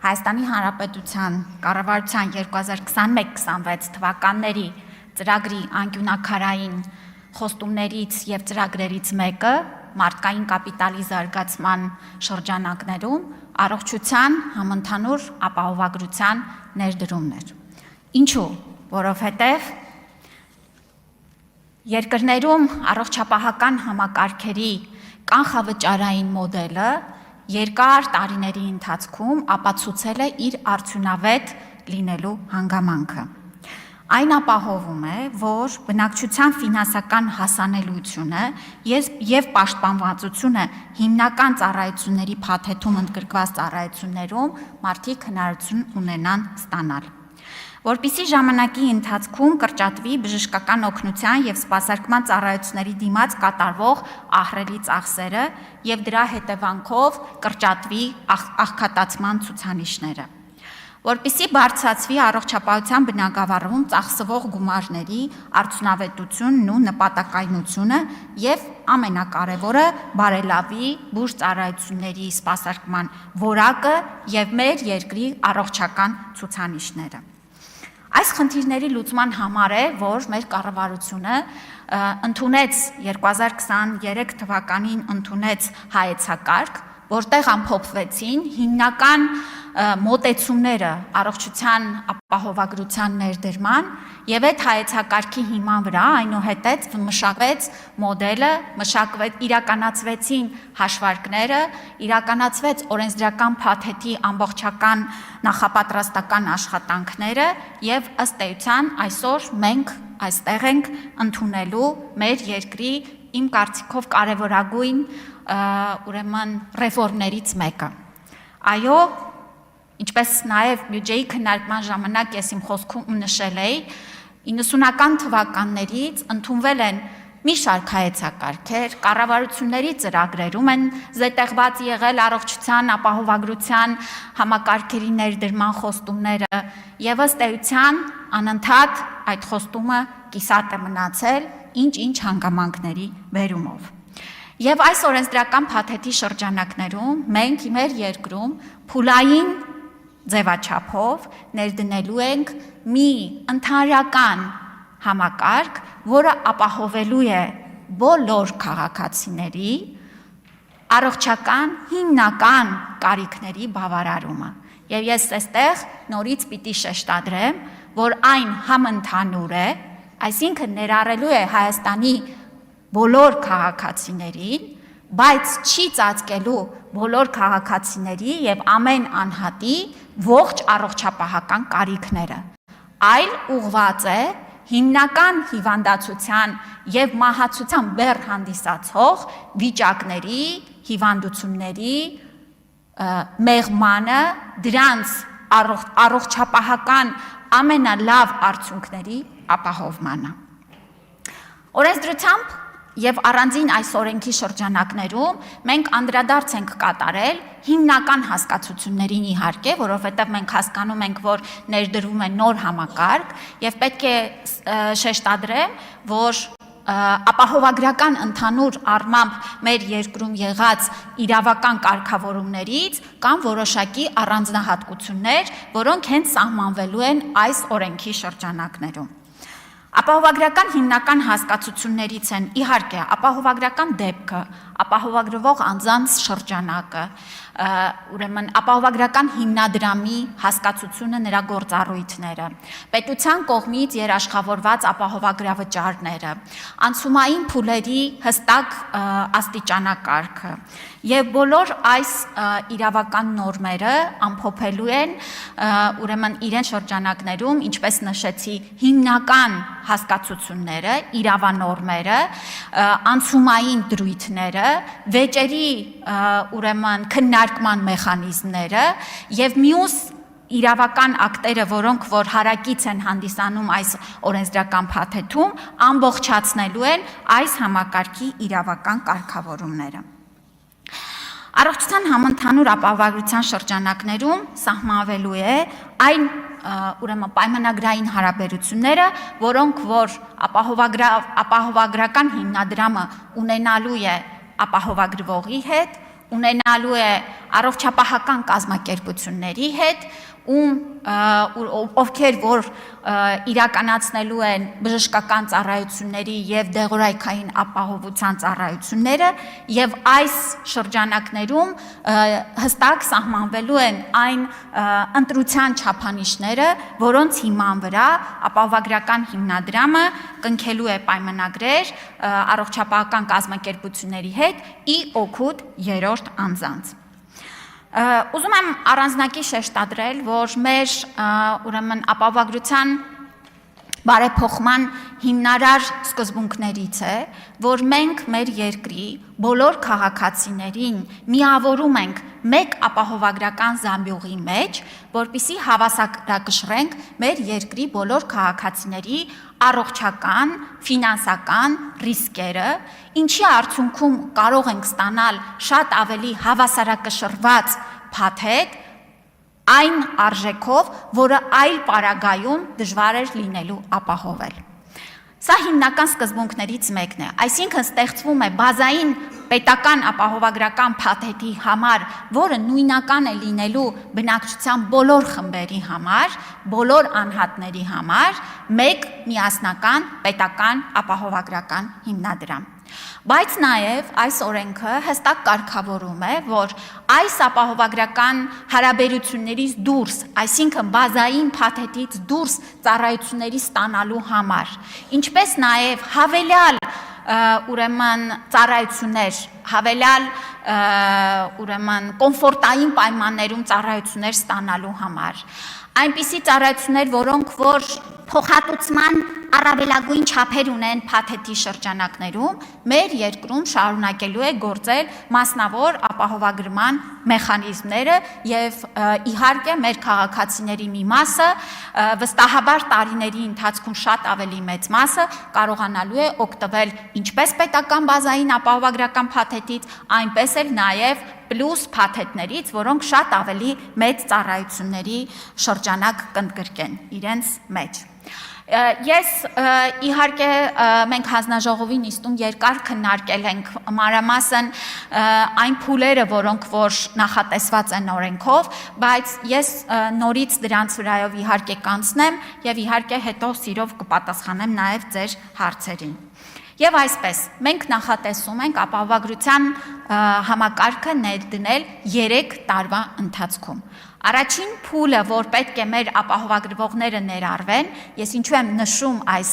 Հայաստանի Հանրապետության կառավարության 2021-26 թվականների ծրագրի անկյունակարային խոստումներից և ծրագրերից մեկը մարդկային կապիտալի զարգացման շրջանակներում առողջության համընդհանուր ապահովագրության ներդրումն էր։ Ինչու՞, որովհետև երկրներում առողջապահական համակարգերի կանխավճարային մոդելը երկար տարիների ընթացքում ապացուցել է իր արդյունավետ լինելու հանգամանքը։ Այն ապահովում է, որ բնակչության ֆինանսական հասանելիությունը և պաշտպանվածությունը հիմնական ծառայությունների փաթեթում ընդգրկված ծառայություններում մարդիկ հնարավորություն ունենան ստանալ։ Որպեսզի ժամանակի ընթացքում կրճատվի բժշկական օգնության և սպասարկման ծառայությունների դիմաց կատարվող ահռելի ծախսերը և դրա հետևանքով կրճատվի աղքատացման ցուցանիշները։ Որպեսզի բարձրացվի առողջապահության բնագավառում ծախսվող գումարների արդյունավետությունն ու նպատակայնությունը և ամենակարևորը բարելավի բուժծառայությունների սպասարկման որակը և մեր երկրի առողջական ցուցանիշները։ Այս խնդիրների լուծման համար է, որ մեր կառավարությունը ընդունեց 2023 թվականին ընդունեց հայեցակարգ, որտեղ ամփոփվեցին հիմնական մոտեցումները առողջության ապահովագրության ներդրման և այդ հայեցակարգի հիման վրա այնուհետև մշակվեց մոդելը, իրականացվեցին հաշվարկները, իրականացվեց օրենսդրական փաթեթի ամբողջական նախապատրաստական աշխատանքները և ըստ էության այսօր մենք այստեղ ենք ընդունելու մեր երկրի իմ կարծիքով կարևորագույն ռեֆորմներից մեկը։ Այո, ինչպես նաև բյուջեի քննարկման ժամանակ ես իմ խոսքում նշել էի, 90-ական թվականներից ընդունվել են մի շարք հայեցակարգեր, կառավարությունների ծրագրերում են զետեղված եղել առողջության ապահովագրության համակարգերի ներդրման խոստումները և ըստ էության անընդհատ այդ խոստումը կիսատ է մնացել ինչ-ինչ հանգամանքների բերումով։ Եվ այս օրենսդրական փաթեթի շրջանակներում մենք մեր երկրում փուլային ձևաչափով ներդնելու ենք մի ընդհանրական համակարգ, որը ապահովելու է բոլոր քաղաքացիների առողջական հիմնական կարիքների բավարարումը։ Եվ ես այստեղ նորից պիտի շեշտադրեմ, որ այն համընդհանուր է, այսինքն ներառելու է Հայաստանի բոլոր քաղաքացիներին, բայց չի ծածկելու բոլոր քաղաքացիների և ամեն անհատի ողջ առողջապահական կարիքները, այլ ուղղված է հիմնական հիվանդացության և մահացության բեռ հանդիսացող վիճակների, հիվանդությունների մեղմանը, դրանց առողջապահական ամենալավ արդյունքների ապահովմանը։ Օրենսդրությամբ և առանձին այս օրենքի շրջանակներում մենք անդրադարձ ենք կատարել հիմնական հասկացություններին իհարկե, որովհետև մենք հասկանում ենք, որ ներդրվում է նոր համակարգ և պետք է շեշտադրեմ, որ ապահովագրական ընդհանուր առմամբ մեր երկրում եղած իրավական կարգավորումներից կան որոշակի առանձնահատկություններ, որոնք հենց սահմանվելու են այս օրենքի շրջանակներում։ Ապահովագրական հիմնական հասկացություններից են իհարկե ապահովագրական դեպքը, ապահովագրվող անձանց շրջանակը, ուրեմն ապահովագրական հիմնադրամի հասկացությունը, նրա գործառույթները, պետության կողմից երաշխավորված ապահովագրավճարները, անցումային փուլերի հստակ աստիճանակարգը և բոլոր այս իրավական նորմերը ամփոփելու են ուրեմն իրեն շրջանակներում, ինչպես նշեցի, հիմնական հասկացությունները, իրավանորմերը, անցումային դրույթները, վեճերի ուրեմն քննարկման մեխանիզմները և մյուս իրավական ակտերը, որոնք որ հարակից են հանդիսանում այս օրենսդրական փաթեթում, ամբողջացնելու են այս համակարգի իրավական կարգավորումները։ Առողջության համընդհանուր ապահովագրության շրջանակներում սահմանվելու է այն ուրեմն պայմանագրային հարաբերությունները, որոնք որ ապահովագրական հիմնադրամը ունենալու է ապահովագրվողի հետ ունենալու է առողջապահական կազմակերպությունների հետ, ովքեր որ իրականացնելու են բժշկական ծառայությունների եւ դեղորայքային ապահովության ծառայությունները եւ այս շրջանակներում հստակ սահմանվելու են այն ընտրության չափանիշները, որոնց հիման վրա ապահովագրական հիմնադրամը կնքելու է պայմանագրեր առողջապահական կազմակերպությունների հետ ի օգուտ երրորդ անձանց։ Ուզում եմ առանձնակի շեշտադրել, որ մեր ուրեմն ապահովագրության բարեփոխման հիմնարար սկզբունքներից է, որ մենք մեր երկրի բոլոր քաղաքացիներին միավորում ենք մեկ ապահովագրական զամբյուղի մեջ, որպեսզի հավասարակշռենք մեր երկրի բոլոր քաղաքացիների առողջական, ֆինանսական ռիսկերը, ինչի արդյունքում կարող ենք ստանալ շատ ավելի հավասարակշռված փաթեթ այն արժեքով, որը այլ պարագայում դժվար էր լինելու ապահովել։ Սա հիմնական սկզբունքներից մեկն է, այսինքն ստեղծվում է բազային պետական ապահովագրական փաթեթի համար, որը նույնական է լինելու բնակչության բոլոր խմբերի համար, բոլոր անհատների համար, մեկ միասնական պետական ապահովագրական հիմնադրամ։ Բայց նաև այս օրենքը հստակ կարգավորում է, որ այս ապահովագրական հարաբերություններից դուրս, այսինքն բազային փաթեթից դուրս ծառայությունների ստանալու համար, ինչպես նաև հավելյալ ուրեմն ծառայություններ, հավելյալ ուրեմն կոմֆորտային պայմաններում ծառայություններ ստանալու համար, այնպիսի ծառայություններ, որոնք որ փոխհատուցման առավելագույն չափեր ունեն փաթեթի շրջանակներում, մեր երկրում շարունակելու է գործել մասնավոր ապահովագրման մեխանիզմները եւ իհարկե մեր քաղաքացիների մի մասը վստահաբար տարիների ընթացքում շատ ավելի մեծ մասը կարողանալու է օգտվել ինչպես պետական բազային ապահովագրական փաթեթից, այնպես էլ նաեւ պլյուս փաթեթներից, որոնք շատ ավելի մեծ ծառայությունների շրջանակ կընդգրկեն իրենց մեջ։ Ես իհարկե մենք հանձնաժողովի նիստում երկար քննարկել ենք մանրամասն այն փուլերը, որոնք որ նախատեսված են օրենքով, բայց ես նորից դրանց վրայով իհարկե կանցնեմ եւ իհարկե հետո սիրով կպատասխանեմ նաեւ ձեր հարցերին։ Եվ այսպես, մենք նախատեսում ենք ապահովագրության համակարգը ներդնել 3 տարվա ընթացքում։ Առաջին փուլը, որ պետք է մեր ապահովագրվողները ներառվեն, ես ինչու եմ նշում այս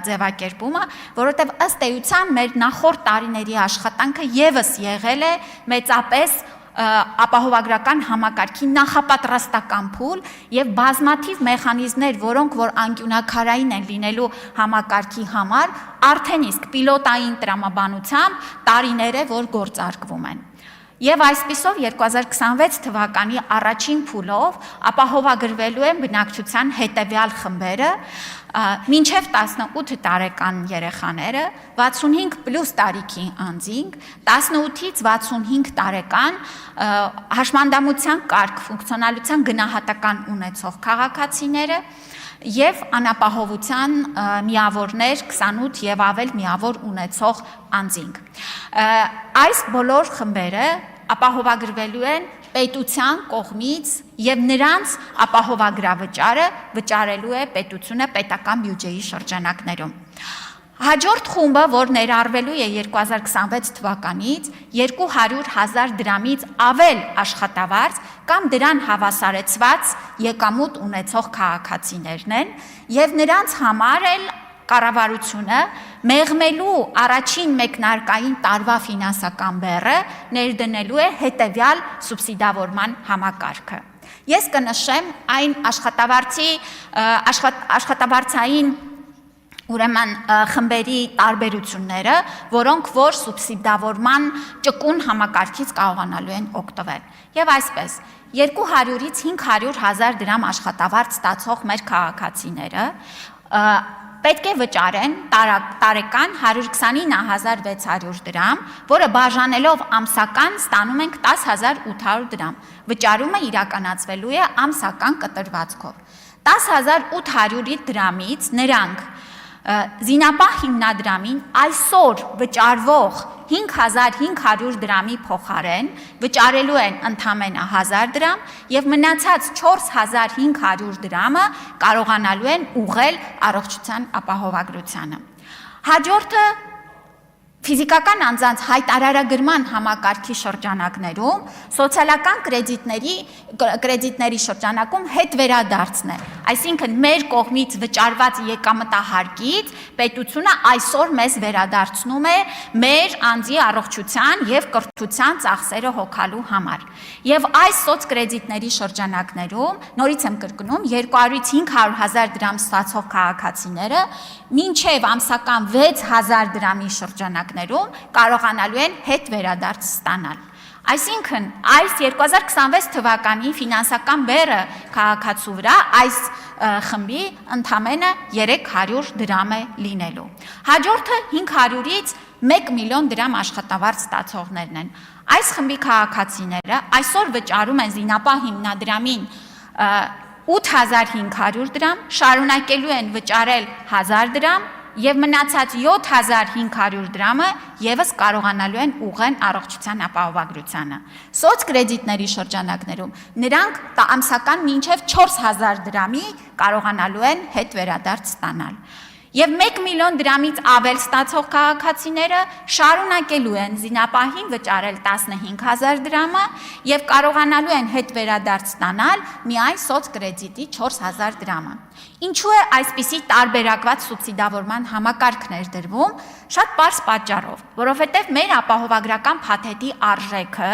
ձևակերպումը, որովհետև ըստ էության մեր նախորդ տարիների աշխատանքը եւս եղել է մեծապես ապահովագրական համակարգի նախապատրաստական փուլ եւ բազմաթիվ մեխանիզմներ, որոնք որ անկյունակարային են լինելու համակարգի համար, արդեն իսկ պիլոտային տրամաբանությամբ տարիներ է, որ գործարկվում են։ Եվ այսպիսով 2026 թվականի առաջին փուլով ապահովագրվելու են բնակչության հետևյալ խմբերը, մինչև 18 տարեկան երեխաները, 65 պլյուս տարիքի անձինք, 18-ից 65 տարեկան հաշմանդամության կարգ, ֆունկցիոնալության գնահատական ունեցող քաղաքացիները եւ անապահովության միավորներ 28 եւ ավել միավոր ունեցող անձինք։ Այս բոլոր խմբերը ապահովագրվելու են պետության կողմից եւ նրանց ապահովագրավճարը վճարելու է պետությունը պետական բյուջեի շրջանակներում։ Հաջորդ խումբը, որ ներառվելու է 2026 թվականից 200,000 դրամից ավել աշխատավարձ կամ դրան հավասարեցված եկամուտ ունեցող քաղաքացիներն են եւ նրանց համար էլ կառավարությունը մեղմելու առաջին մեկնարկային տարվա ֆինանսական բեռը ներդնելու է հետևյալ սուբսիդավորման համակարգը։ Ես կնշեմ այն աշխատավարձային ուրեմն խմբերի տարբերությունները, որոնք որ սուբսիդավորման ճկուն համակարգից կարողանալու են օգտվել։ Եւ այսպես 200-ից 500,000 դրամ աշխատավարձ ստացող մեր քաղաքացիները պետք է վճարեն տարեկան 129,600 դրամ, որը բաժանելով ամսական ստանում ենք 10,800 դրամ։ Վճարումը իրականացվելու է ամսական կտրվածքով։ 10,800 դրամից նրանք զինապահ հիմնադրամին այսօր վճարվող 5500 դրամի փոխարեն վճարելու են ընդամենը 1000 դրամ եւ մնացած 4500 դրամը կարողանալու են ուղղել առողջության ապահովագրությանը։ Հաջորդը ֆիզիկական անձանց հայտարարագրման համակարգի շրջանակներում սոցիալական կրեդիտների շրջանակում հետ վերադարձն է, այսինքն մեր կողմից վճարված եկամտահարկից պետությունը այսօր մեզ վերադարձնում է մեր անձի առողջության եւ կրթության ծախսերը հոգալու համար։ Եվ այս սոցկրեդիտների շրջանակներում, նորից եմ կրկնում, 200-ից 500,000 դրամ ստացող քաղաքացիները մինչև ամսական 6000 դրամի շրջանակներում կարողանալու են հետ վերադարձ ստանալ։ Այսինքն, այս 2026 թվականի ֆինանսական բեռը քաղաքացու վրա այս խմբի ընդամենը 300 դրամ է լինելու։ Հաջորդը 500-ից 1 միլիոն դրամ աշխատավարձ ստացողներն են։ Այս խմբի քաղաքացիները այսօր վճարում են զինապահ հիմնադրամին 8500 դրամ, շարունակելու են վճարել 1000 դրամ եւ մնացած 7500 դրամը եւս կարողանալու են ուղղեն առողջության ապահովագրությանը։ Սոցկրեդիտների շրջանակներում նրանք ամսական մինչեւ 4000 դրամի կարողանալու են հետ վերադարձ ստանալ։ Եվ 1 միլիոն դրամից ավել ստացող քաղաքացիները շարունակելու են զինապահին վճարել 15000 դրամը եւ կարողանալու են հետ վերադարձ ստանալ միայն սոցկրեդիտի 4000 դրամը։ Ինչու է այսպիսի տարբերակված սուբսիդավորման համակարգ ներդրվում? Շատ պարզ պատճառով, որովհետև մեր ապահովագրական փաթեթի արժեքը,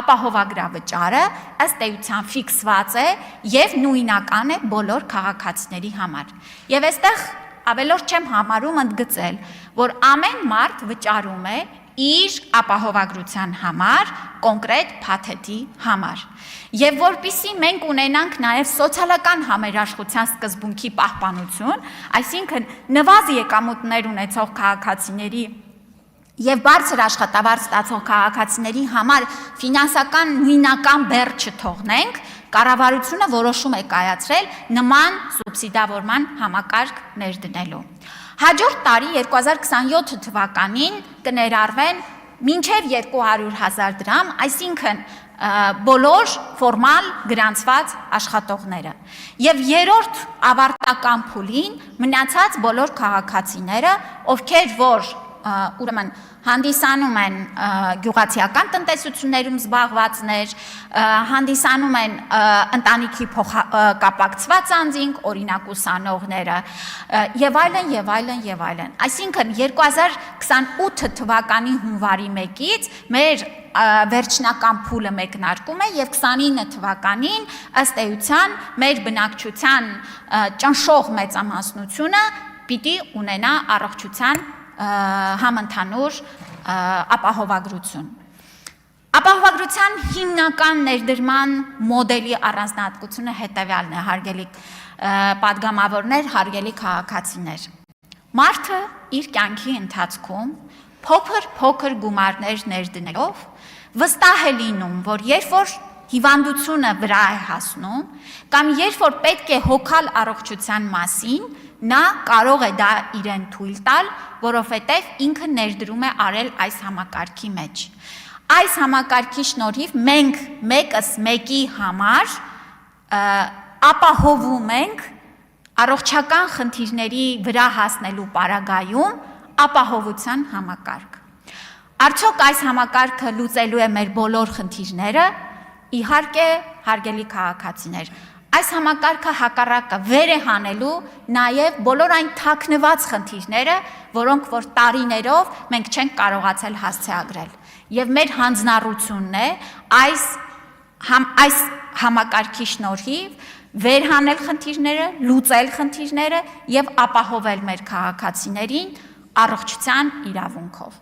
ապահովագրավճարը ըստ էության ֆիքսված է եւ նույնական է բոլոր քաղաքացիների համար։ Եվ այստեղ ավելորդ չեմ համարում ընդգծել, որ ամեն մարդ վճարում է իր ապահովագրության համար, կոնկրետ փաթեթի համար։ Եվ որպիսի մենք ունենանք նաև սոցիալական համերաշխության սկզբունքի պահպանություն, այսինքն նվազ եկամուտներ ունեցող քաղաքացիների եւ բարձր աշխատավարձ ստացող քաղաքացիների համար ֆինանսական նույնական բեռ չթողնենք, կառավարությունը որոշում է կայացրել նման սուբսիդավորման համակարգ ներդնելու։ Հաջորդ տարի 2027 թվականին կներառվեն մինչև 200,000 դրամ, այսինքն բոլոր ֆորմալ գրանցված աշխատողները։ Եվ երրորդ ավարտական փուլին մնացած բոլոր քաղաքացիները, ովքեր որ ուրեմն հանդիսանում են գյուղացիական տնտեսություններում զբաղվածներ, հանդիսանում են ընտանիքի կապակցված անձինք, օրինակ ուսանողները եւ այլն եւ այլն եւ այլն։ Այսինքն 2028 թվականի հունվարի 1-ից մեր վերջնական փուլը մեկնարկում է եւ 29 թվականին ըստ էության մեր բնակչության ճնշող մեծամասնությունը պիտի ունենա առողջության համընդհանուր ապահովագրություն։ Ապահովագրության հիմնական ներդրման մոդելի առանձնահատկությունը հետևյալն է, հարգելի պատգամավորներ, հարգելի քաղաքացիներ։ Մարդը իր կյանքի ընթացքում փոքր գումարներ ներդնելով վստահ է լինում, որ երբ որ հիվանդությունը վրա է հասնում, կամ երբ որ պետք է հոգալ առողջության մասին, նա կարող է դա իրեն թույլ տալ, որովհետև ինքը ներդրում է արել այս համակարգի մեջ։ Այս համակարգի շնորհիվ մենք մեկս մեկի համար ապահովում ենք առողջական խնդիրների վրա հասնելու պարագայում ապահովության համակարգ։ Արդյոք այս համակարգը լուծելու է մեր բոլոր խնդիրները։ Իհարկե, հարգելի քաղաքացիներ, այս համակարգը հակառակը վեր է հանելու նաև բոլոր այն թաքնված խնդիրները, որոնք որ տարիներով մենք չենք կարողացել հասցեագրել։ Եվ մեր հանձնառությունն է այս համակարգի շնորհիվ վերհանել խնդիրները, լուծել խնդիրները եւ ապահովել մեր քաղաքացիներին առողջության իրավունքով։